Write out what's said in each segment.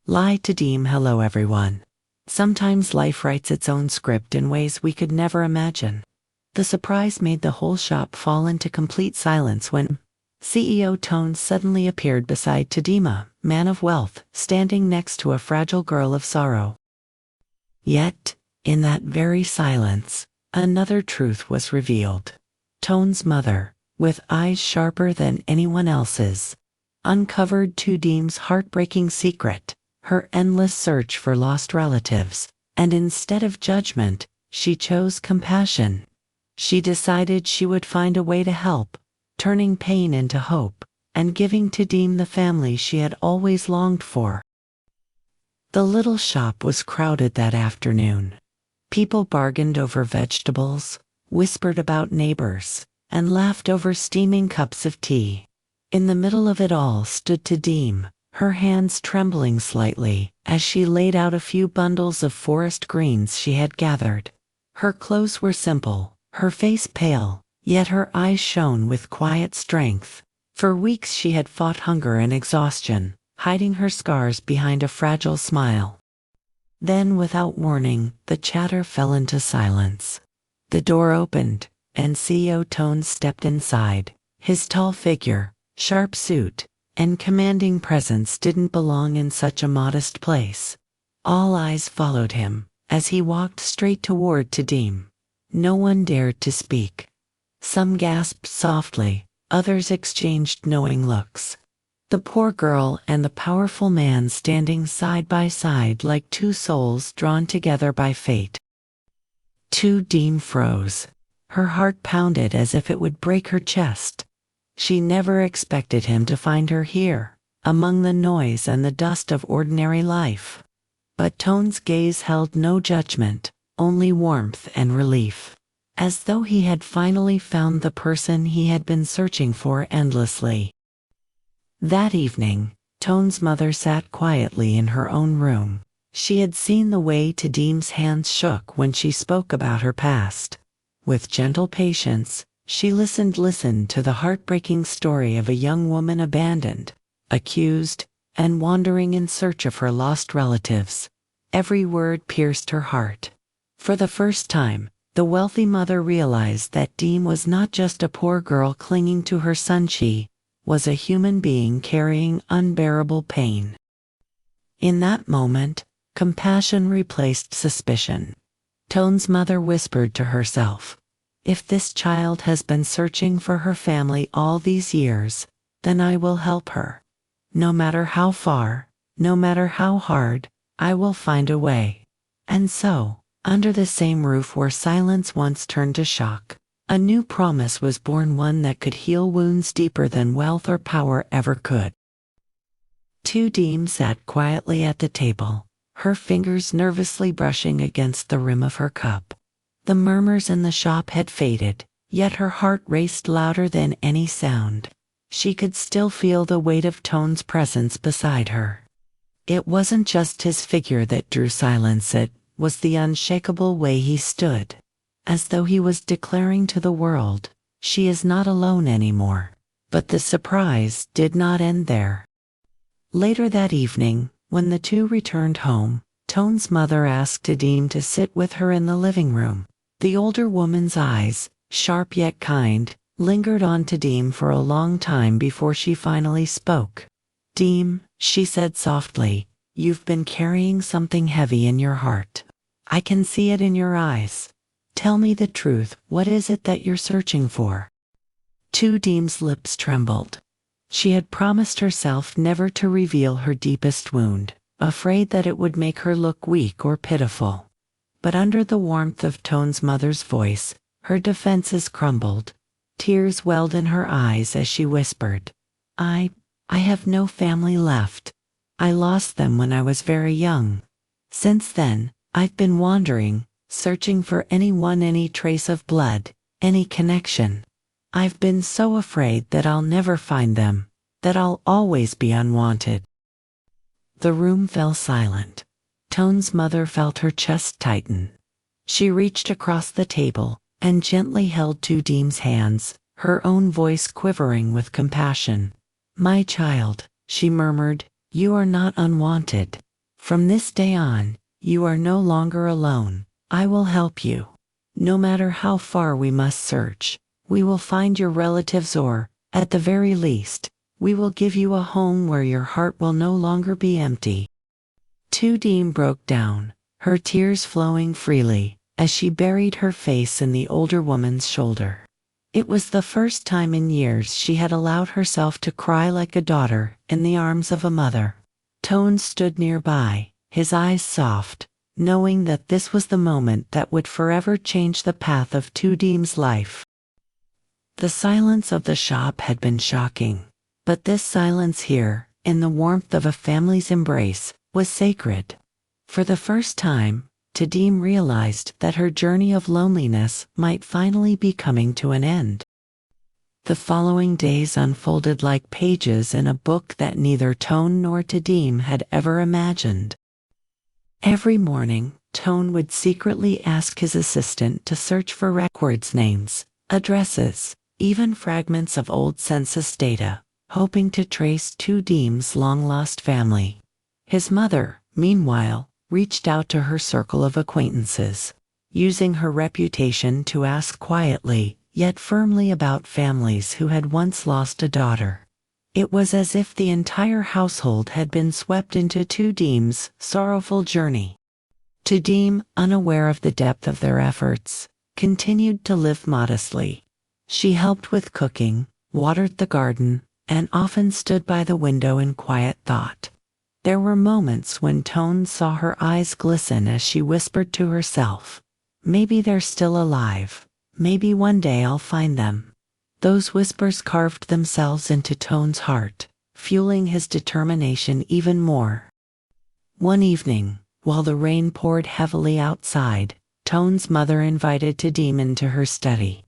Ly Tu Diem. Hello everyone. Sometimes life writes its own script in ways we could never imagine. The surprise made the whole shop fall into complete silence when CEO Toan suddenly appeared beside Tu Diem, man of wealth, standing next to a fragile girl of sorrow. Yet, in that very silence, another truth was revealed. Toan's mother, with eyes sharper than anyone else's, uncovered Tu Diem's heartbreaking secret, her endless search for lost relatives, and instead of judgment, she chose compassion. She decided she would find a way to help, turning pain into hope, and giving Tu Diem the family she had always longed for. The little shop was crowded that afternoon. People bargained over vegetables, whispered about neighbors, and laughed over steaming cups of tea. In the middle of it all stood Tu Diem, her hands trembling slightly as she laid out a few bundles of forest greens she had gathered. Her clothes were simple, her face pale, yet her eyes shone with quiet strength. For weeks she had fought hunger and exhaustion, hiding her scars behind a fragile smile. Then, without warning, the chatter fell into silence. The door opened, and CEO Toan stepped inside. His tall figure, sharp suit, and commanding presence didn't belong in such a modest place. All eyes followed him as he walked straight toward Tu Diem. No one dared to speak. Some gasped softly, others exchanged knowing looks. The poor girl and the powerful man standing side by side like two souls drawn together by fate. Tu Diem froze. Her heart pounded as if it would break her chest. She never expected him to find her here, among the noise and the dust of ordinary life. But Toan's gaze held no judgment, only warmth and relief, as though he had finally found the person he had been searching for endlessly. That evening, Toan's mother sat quietly in her own room. She had seen the way Tu Diem's hands shook when she spoke about her past. With gentle patience, she listened to the heartbreaking story of a young woman abandoned, accused, and wandering in search of her lost relatives. Every word pierced her heart. For the first time, the wealthy mother realized that Diem was not just a poor girl clinging to her son, she was a human being carrying unbearable pain. In that moment, compassion replaced suspicion. Toan's mother whispered to herself, "If this child has been searching for her family all these years, then I will help her. No matter how far, no matter how hard, I will find a way." And so, under the same roof where silence once turned to shock, a new promise was born, one that could heal wounds deeper than wealth or power ever could. Tu Diem sat quietly at the table, her fingers nervously brushing against the rim of her cup. The murmurs in the shop had faded, yet her heart raced louder than any sound. She could still feel the weight of Toan's presence beside her. It wasn't just his figure that drew silence, it was the unshakable way he stood, as though he was declaring to the world, "She is not alone anymore." But the surprise did not end there. Later that evening, when the two returned home, Toan's mother asked Tu Diem to sit with her in the living room. The older woman's eyes, sharp yet kind, lingered on Tu Diem for a long time before she finally spoke. "Diem," she said softly, "you've been carrying something heavy in your heart. I can see it in your eyes. Tell me the truth, what is it that you're searching for?" Tu Diem's lips trembled. She had promised herself never to reveal her deepest wound, afraid that it would make her look weak or pitiful. But under the warmth of Toan's mother's voice, her defenses crumbled. Tears welled in her eyes as she whispered, I have no family left. I lost them when I was very young. Since then, I've been wandering, searching for anyone, any trace of blood, any connection. I've been so afraid that I'll never find them, that I'll always be unwanted." The room fell silent. Toan's mother felt her chest tighten. She reached across the table and gently held Tu Diem's hands, her own voice quivering with compassion. "My child," she murmured, "you are not unwanted. From this day on, you are no longer alone. I will help you. No matter how far we must search, we will find your relatives or, at the very least, we will give you a home where your heart will no longer be empty. Tu Diem broke down, her tears flowing freely, as she buried her face in the older woman's shoulder. It was the first time in years she had allowed herself to cry like a daughter in the arms of a mother. Toan stood nearby, his eyes soft, knowing that this was the moment that would forever change the path of Tu Diem's life. The silence of the shop had been shocking, but this silence here, in the warmth of a family's embrace, was sacred. For the first time, Tu Diem realized that her journey of loneliness might finally be coming to an end. The following days unfolded like pages in a book that neither Toan nor Tu Diem had ever imagined. Every morning, Toan would secretly ask his assistant to search for records, names, addresses, even fragments of old census data, hoping to trace Tu Diem's long-lost family. His mother, meanwhile, reached out to her circle of acquaintances, using her reputation to ask quietly, yet firmly about families who had once lost a daughter. It was as if the entire household had been swept into Tu Diem's sorrowful journey. Tu Diem, unaware of the depth of their efforts, continued to live modestly. She helped with cooking, watered the garden, and often stood by the window in quiet thought. There were moments when Toan saw her eyes glisten as she whispered to herself, "Maybe they're still alive. Maybe one day I'll find them." Those whispers carved themselves into Toan's heart, fueling his determination even more. One evening, while the rain poured heavily outside, Toan's mother invited Tu Diem into her study.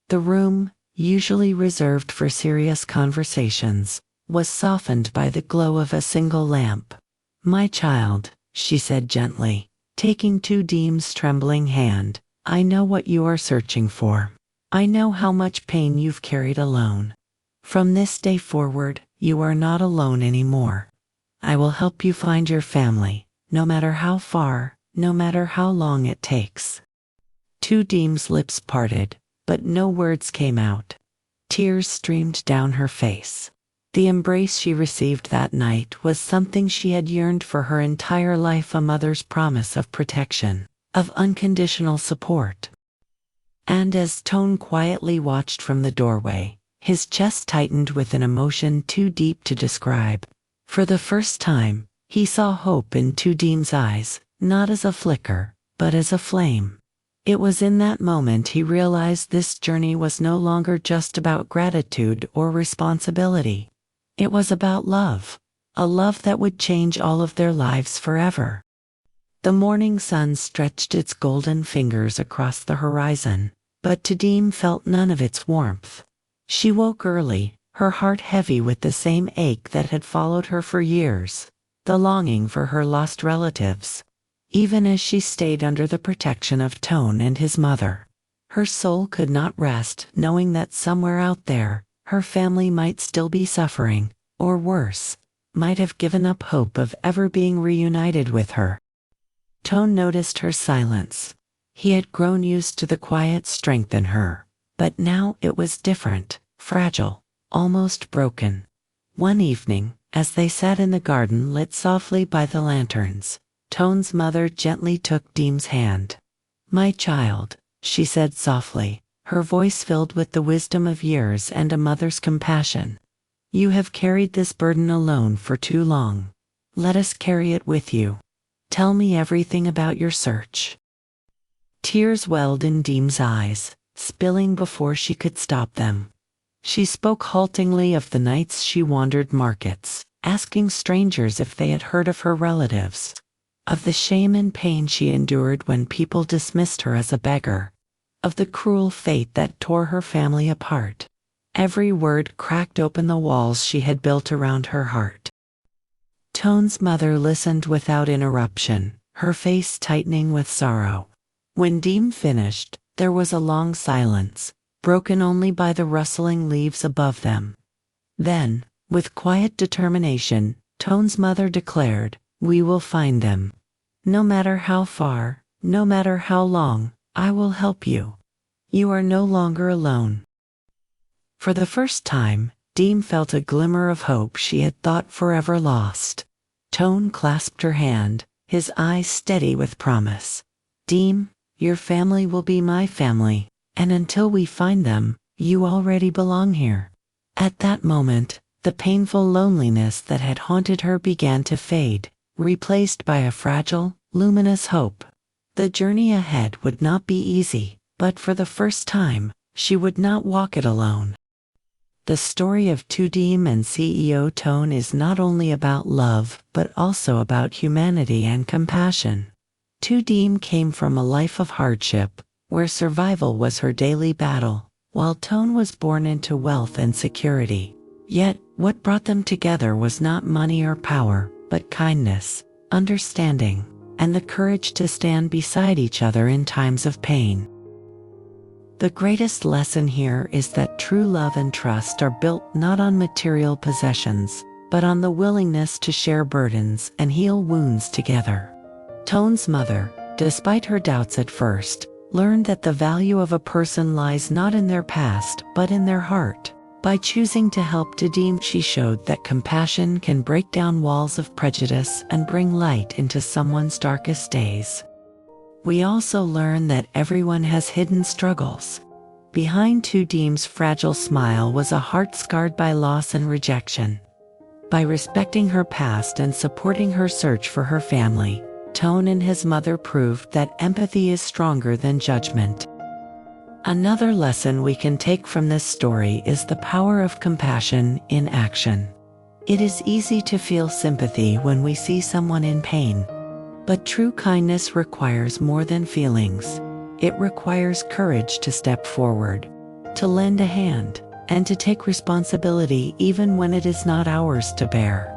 The room, usually reserved for serious conversations, was softened by the glow of a single lamp. "My child," she said gently, taking Tu Diem's trembling hand, "I know what you are searching for. I know how much pain you've carried alone. From this day forward, you are not alone anymore. I will help you find your family, no matter how far, no matter how long it takes." Tu Diem's lips parted, but no words came out. Tears streamed down her face. The embrace she received that night was something she had yearned for her entire life, a mother's promise of protection, of unconditional support. And as Toan quietly watched from the doorway, his chest tightened with an emotion too deep to describe. For the first time, he saw hope in Tu Diem's eyes, not as a flicker, but as a flame. It was in that moment he realized this journey was no longer just about gratitude or responsibility. It was about love, a love that would change all of their lives forever. The morning sun stretched its golden fingers across the horizon, but Tu Diem felt none of its warmth. She woke early, her heart heavy with the same ache that had followed her for years, the longing for her lost relatives. Even as she stayed under the protection of Toan and his mother, her soul could not rest, knowing that somewhere out there, her family might still be suffering, or worse, might have given up hope of ever being reunited with her. Toan noticed her silence. He had grown used to the quiet strength in her, but now it was different, fragile, almost broken. One evening, as they sat in the garden lit softly by the lanterns, Toan's mother gently took Diem's hand. "My child," she said softly, her voice filled with the wisdom of years and a mother's compassion. "You have carried this burden alone for too long. Let us carry it with you. Tell me everything about your search." Tears welled in Diem's eyes, spilling before she could stop them. She spoke haltingly of the nights she wandered markets, asking strangers if they had heard of her relatives, of the shame and pain she endured when people dismissed her as a beggar, of the cruel fate that tore her family apart. Every word cracked open the walls she had built around her heart. Toan's mother listened without interruption, her face tightening with sorrow. When Diem finished, there was a long silence, broken only by the rustling leaves above them. Then, with quiet determination, Toan's mother declared, We will find them. No matter how far, no matter how long, I will help you. You are no longer alone." For the first time, Diem felt a glimmer of hope she had thought forever lost. Toan clasped her hand, his eyes steady with promise. "Diem, your family will be my family, and until we find them, you already belong here." At that moment, the painful loneliness that had haunted her began to fade, replaced by a fragile, luminous hope. The journey ahead would not be easy, but for the first time, she would not walk it alone. The story of Tu Diem and CEO Toan is not only about love, but also about humanity and compassion. Tu Diem came from a life of hardship, where survival was her daily battle, while Toan was born into wealth and security. Yet, what brought them together was not money or power, but kindness, understanding, and the courage to stand beside each other in times of pain. The greatest lesson here is that true love and trust are built not on material possessions, but on the willingness to share burdens and heal wounds together. Toan's mother, despite her doubts at first, learned that the value of a person lies not in their past, but in their heart. By choosing to help Tu Diem, she showed that compassion can break down walls of prejudice and bring light into someone's darkest days. We also learn that everyone has hidden struggles. Behind Tu Diem's fragile smile was a heart scarred by loss and rejection. By respecting her past and supporting her search for her family, Toan and his mother proved that empathy is stronger than judgment. Another lesson we can take from this story is the power of compassion in action. It is easy to feel sympathy when we see someone in pain. But true kindness requires more than feelings. It requires courage to step forward, to lend a hand, and to take responsibility even when it is not ours to bear.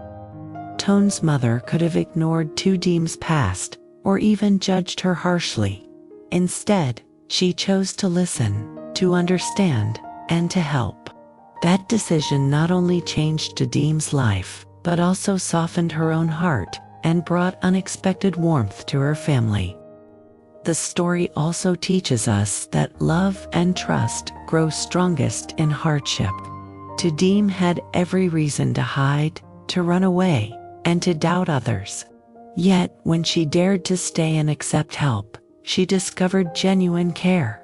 Toan's mother could have ignored Tu Diem's past, or even judged her harshly. Instead, she chose to listen, to understand, and to help. That decision not only changed Tu Diem's life, but also softened her own heart and brought unexpected warmth to her family. The story also teaches us that love and trust grow strongest in hardship. Tu Diem had every reason to hide, to run away, and to doubt others. Yet, when she dared to stay and accept help, she discovered genuine care.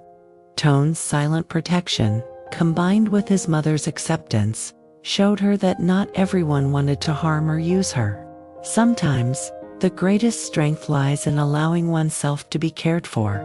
Toan's silent protection, combined with his mother's acceptance, showed her that not everyone wanted to harm or use her. Sometimes, the greatest strength lies in allowing oneself to be cared for,